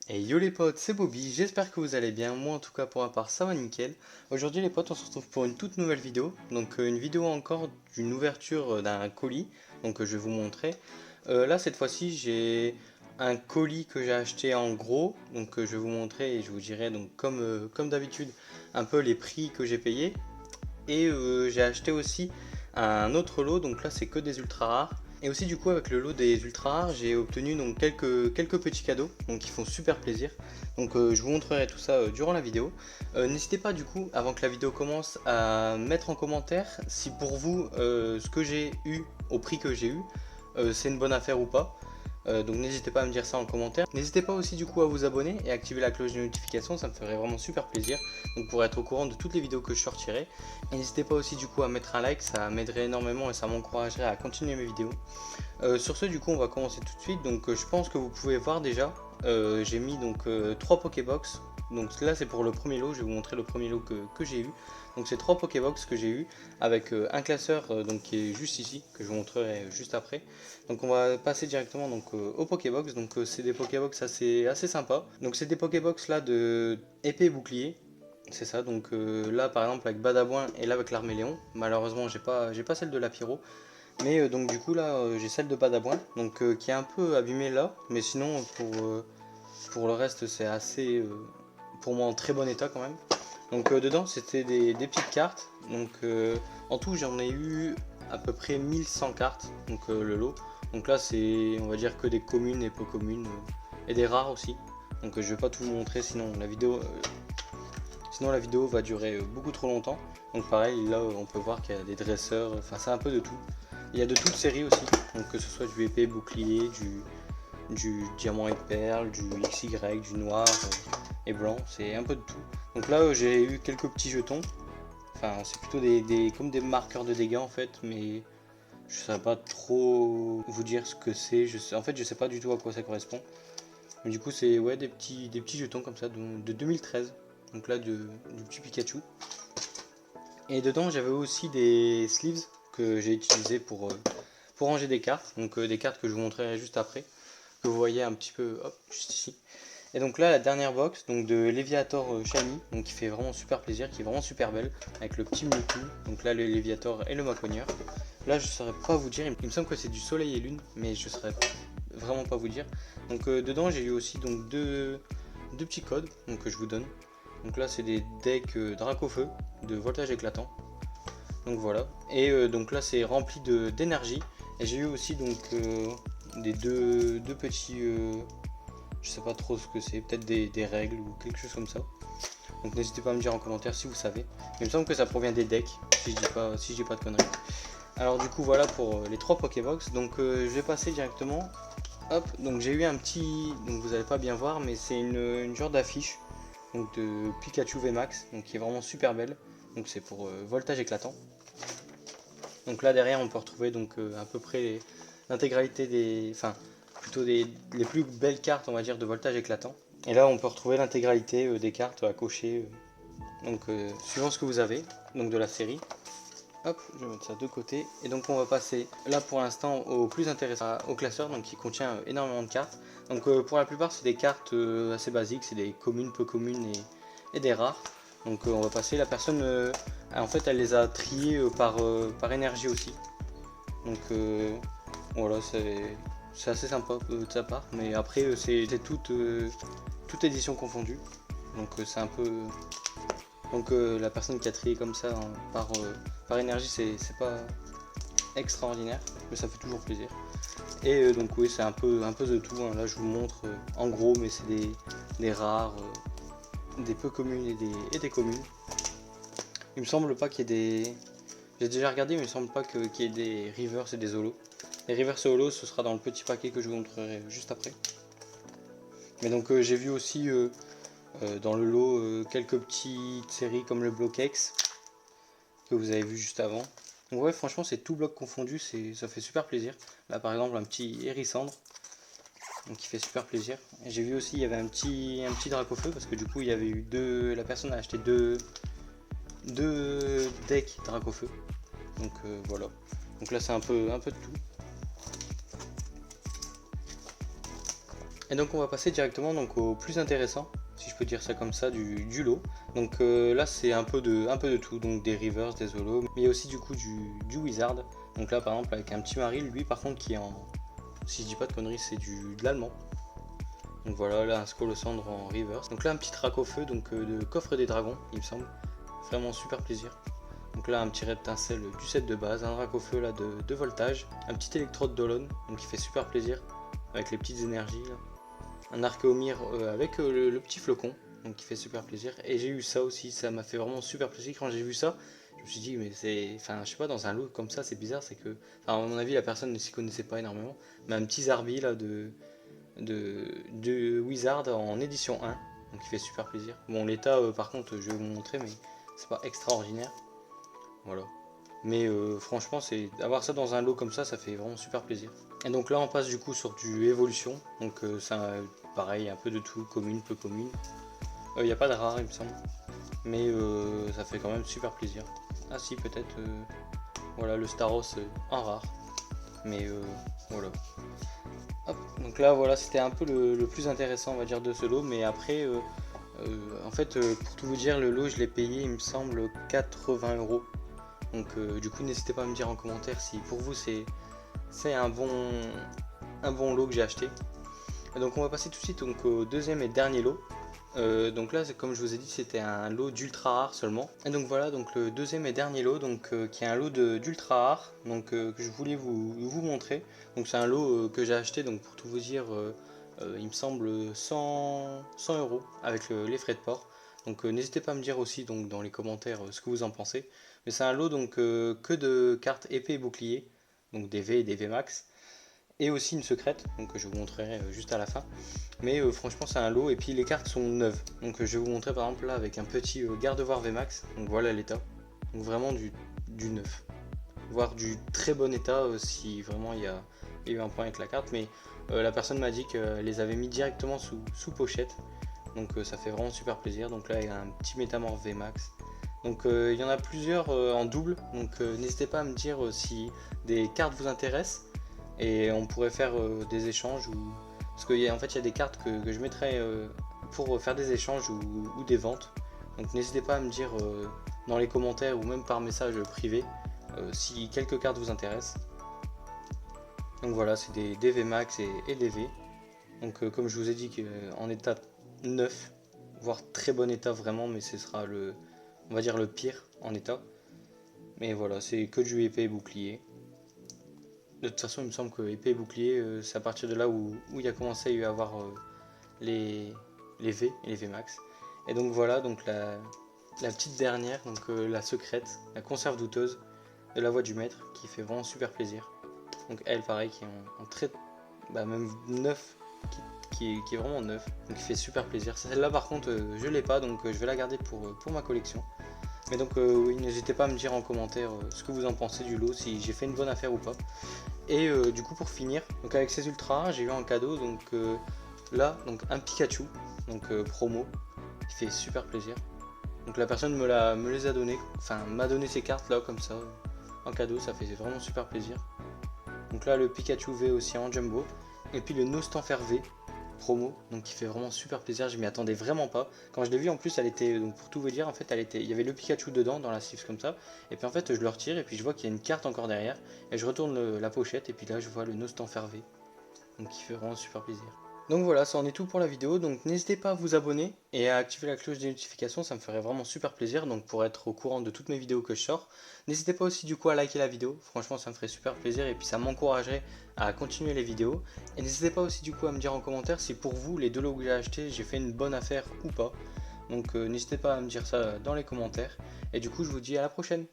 Et yo les potes, c'est Bobby, j'espère que vous allez bien, moi en tout cas pour ma part ça va nickel. Aujourd'hui les potes on se retrouve pour une toute nouvelle vidéo, donc une vidéo encore d'une ouverture d'un colis, donc je vais vous montrer. Là cette fois-ci j'ai un colis que j'ai acheté en gros, donc je vais vous montrer et je vous dirai donc comme d'habitude un peu les prix que j'ai payés. Et j'ai acheté aussi un autre lot, donc là c'est que des ultra rares. Et aussi du coup avec le lot des ultra rares j'ai obtenu donc quelques petits cadeaux donc qui font super plaisir. Donc je vous montrerai tout ça durant la vidéo. N'hésitez pas du coup avant que la vidéo commence à mettre en commentaire si pour vous ce que j'ai eu au prix que j'ai eu c'est une bonne affaire ou pas. Donc n'hésitez pas à me dire ça en commentaire. N'hésitez pas aussi du coup à vous abonner et activer la cloche de notification, ça me ferait vraiment super plaisir. Donc pour être au courant de toutes les vidéos que je sortirai. Et n'hésitez pas aussi du coup à mettre un like, ça m'aiderait énormément et ça m'encouragerait à continuer mes vidéos. Sur ce du coup on va commencer tout de suite. Donc je pense que vous pouvez voir déjà, j'ai mis donc 3 Pokébox. Donc là c'est pour le premier lot, je vais vous montrer le premier lot que j'ai eu. Donc c'est 3 Pokébox que j'ai eu avec un classeur donc, qui est juste ici, que je vous montrerai juste après. Donc on va passer directement donc, aux Pokébox. Donc c'est des Pokébox assez sympas. Donc c'est des Pokébox là de épée et bouclier. C'est ça, donc là par exemple avec Badabouin et là avec l'Arméléon, malheureusement j'ai pas celle de la Pyro, mais donc du coup là j'ai celle de Badabouin, donc qui est un peu abîmée là, mais sinon pour le reste c'est assez, pour moi en très bon état quand même. Donc dedans c'était des petites cartes, donc en tout j'en ai eu à peu près 1100 cartes, donc le lot. Donc là c'est on va dire que des communes et peu communes, et des rares aussi. Donc je vais pas tout vous montrer sinon la vidéo va durer beaucoup trop longtemps. Donc pareil, là on peut voir qu'il y a des dresseurs, enfin c'est un peu de tout. Il y a de toute série aussi, donc que ce soit du épée, bouclier, du diamant et perle, du XY, du noir et blanc, c'est un peu de tout. Donc là j'ai eu quelques petits jetons, enfin c'est plutôt comme des marqueurs de dégâts en fait, mais je ne saurais pas trop vous dire ce que c'est. En fait je sais pas du tout à quoi ça correspond. Mais du coup c'est ouais, des petits jetons comme ça de 2013. Donc là du petit Pikachu. Et dedans j'avais aussi des sleeves que j'ai utilisés pour ranger des cartes. Donc des cartes que je vous montrerai juste après. Que vous voyez un petit peu, hop, juste ici. Et donc là la dernière box donc de Léviator Shiny, donc qui fait vraiment super plaisir, qui est vraiment super belle, avec le petit Mewtwo. Donc là le Léviator et le Macogneur. Là je saurais pas vous dire, il me semble que c'est du soleil et lune, mais je saurais vraiment pas vous dire. Donc dedans j'ai eu aussi donc deux petits codes donc, que je vous donne. Donc là c'est des decks Dracofeu de voltage éclatant. Donc voilà. Et donc là c'est rempli d'énergie. Et j'ai eu aussi donc des deux petits. Je sais pas trop ce que c'est, peut-être des règles ou quelque chose comme ça. Donc n'hésitez pas à me dire en commentaire si vous savez. Il me semble que ça provient des decks, si je dis pas de conneries. Alors du coup voilà pour les 3 Pokébox. Donc je vais passer directement. Hop, donc j'ai eu un petit. Donc vous allez pas bien voir, mais c'est une genre d'affiche donc de Pikachu VMAX, donc qui est vraiment super belle. Donc c'est pour voltage éclatant. Donc là derrière on peut retrouver donc à peu près l'intégralité enfin plutôt les plus belles cartes on va dire de voltage éclatant. Et là on peut retrouver l'intégralité des cartes à cocher, donc suivant ce que vous avez, donc de la série. Hop, je vais mettre ça de côté. Et donc on va passer là pour l'instant au plus intéressant, au classeur, donc qui contient énormément de cartes. Donc pour la plupart c'est des cartes assez basiques, c'est des communes, peu communes et des rares. Donc on va passer, la personne en fait elle les a triées par énergie aussi. Donc voilà, c'est assez sympa de sa part. Mais après c'est toute édition confondue. Donc c'est un peu... Donc la personne qui a trié comme ça par énergie, c'est pas extraordinaire, mais ça fait toujours plaisir. Et donc oui, c'est un peu de tout, hein. Là je vous montre en gros, mais c'est des rares, des peu communes et des communes. Il me semble pas qu'il y ait des... J'ai déjà regardé, mais il me semble pas qu'il y ait des rivers et des holos. Les rivers et holos, ce sera dans le petit paquet que je vous montrerai juste après. Mais donc j'ai vu aussi dans le lot quelques petites séries comme le Block X que vous avez vu juste avant. Donc ouais, franchement c'est tout bloc confondu, ça fait super plaisir. Là par exemple un petit Hérissandre, donc qui fait super plaisir. J'ai vu aussi il y avait un petit Dracofeu parce que du coup il y avait eu la personne a acheté deux decks Dracofeu. Donc voilà. Donc là c'est un peu de tout. Et donc on va passer directement donc au plus intéressant, si je peux dire ça comme ça, du lot. Donc là c'est un peu de tout, donc des rivers, des holos, mais il y a aussi du coup du wizard. Donc là par exemple avec un petit Maril, lui par contre qui est en, si je dis pas de conneries, c'est de l'allemand. Donc voilà, là un Skolosandre en reverse. Donc là un petit trac au feu, donc de coffre des dragons, il me semble. Vraiment super plaisir. Donc là un petit Reptincelle du set de base, un drac au feu là de voltage, un petit électrode d'Olon, donc qui fait super plaisir, avec les petites énergies là. Un Archéomir avec le petit flocon, donc qui fait super plaisir. Et j'ai eu ça aussi, ça m'a fait vraiment super plaisir quand j'ai vu ça. Je me suis dit mais c'est, enfin je sais pas, dans un lot comme ça c'est bizarre, c'est que, enfin, à mon avis la personne ne s'y connaissait pas énormément, mais un petit Zarbi là de Wizard en édition 1, donc qui fait super plaisir. Bon l'état par contre je vais vous montrer mais c'est pas extraordinaire, voilà. Mais franchement c'est avoir ça dans un lot comme ça fait vraiment super plaisir. Et donc là on passe du coup sur du évolution, donc ça pareil un peu de tout, commune, peu commune. Il n'y a pas de rare il me semble, mais ça fait quand même super plaisir. Ah si peut-être voilà le Staros en rare, mais voilà. Hop, donc là voilà c'était un peu le plus intéressant on va dire de ce lot, mais après en fait pour tout vous dire le lot je l'ai payé il me semble 80 €. Donc du coup n'hésitez pas à me dire en commentaire si pour vous c'est un bon lot que j'ai acheté. Et donc on va passer tout de suite donc, au deuxième et dernier lot. Donc là comme je vous ai dit c'était un lot d'ultra rare seulement. Et donc voilà donc le deuxième et dernier lot donc, qui est un lot d'ultra rare donc, que je voulais vous montrer. Donc c'est un lot que j'ai acheté donc pour tout vous dire il me semble 100 € avec les frais de port. Donc n'hésitez pas à me dire aussi donc, dans les commentaires ce que vous en pensez. Mais c'est un lot donc que de cartes épée et bouclier, donc des V et des V max, et aussi une secrète, donc je vous montrerai juste à la fin. Mais franchement c'est un lot et puis les cartes sont neuves. Donc je vais vous montrer par exemple là avec un petit Gardevoir V max, donc voilà l'état. Donc vraiment du neuf, voire du très bon état si vraiment il y a eu un point avec la carte. Mais la personne m'a dit qu'elle les avait mis directement sous pochette. Donc ça fait vraiment super plaisir. Donc là il y a un petit Métamorphe V max. Donc il y en a plusieurs en double, donc n'hésitez pas à me dire si des cartes vous intéressent et on pourrait faire des échanges parce qu'en fait il y a des cartes que je mettrai pour faire des échanges ou des ventes. Donc n'hésitez pas à me dire dans les commentaires ou même par message privé si quelques cartes vous intéressent. Donc voilà, c'est des VMAX et des V. Donc comme je vous ai dit en état neuf, voire très bon état vraiment, mais ce sera on va dire le pire en état. Mais voilà, c'est que du épée et bouclier. De toute façon, il me semble que épée et bouclier, c'est à partir de là où il a commencé à y avoir les V et les V max. Et donc voilà, donc la petite dernière, donc la secrète, la conserve douteuse de la voix du maître, qui fait vraiment super plaisir. Donc elle, pareil, qui est en très, même neuf, qui est vraiment neuf, donc qui fait super plaisir. Celle-là par contre je l'ai pas, donc je vais la garder pour ma collection. Mais donc oui, n'hésitez pas à me dire en commentaire ce que vous en pensez du lot, si j'ai fait une bonne affaire ou pas. Et du coup pour finir, donc avec ces ultras, j'ai eu un cadeau, donc là, donc un Pikachu, donc promo, qui fait super plaisir. Donc la personne me les a donné, enfin m'a donné ces cartes là comme ça, en cadeau, ça fait vraiment super plaisir. Donc là le Pikachu V aussi en jumbo, et puis le Nostanfer V promo, donc qui fait vraiment super plaisir, je m'y attendais vraiment pas. Quand je l'ai vu en plus elle était, donc pour tout vous dire en fait il y avait le Pikachu dedans dans la sleeve comme ça, et puis en fait je le retire et puis je vois qu'il y a une carte encore derrière, et je retourne la pochette et puis là je vois le Nostanfer V, donc qui fait vraiment super plaisir. Donc voilà, ça en est tout pour la vidéo, donc n'hésitez pas à vous abonner et à activer la cloche des notifications, ça me ferait vraiment super plaisir, donc pour être au courant de toutes mes vidéos que je sors. N'hésitez pas aussi du coup à liker la vidéo, franchement ça me ferait super plaisir et puis ça m'encouragerait à continuer les vidéos. Et n'hésitez pas aussi du coup à me dire en commentaire si pour vous, les deux lots que j'ai achetés, j'ai fait une bonne affaire ou pas. Donc n'hésitez pas à me dire ça dans les commentaires, et du coup je vous dis à la prochaine.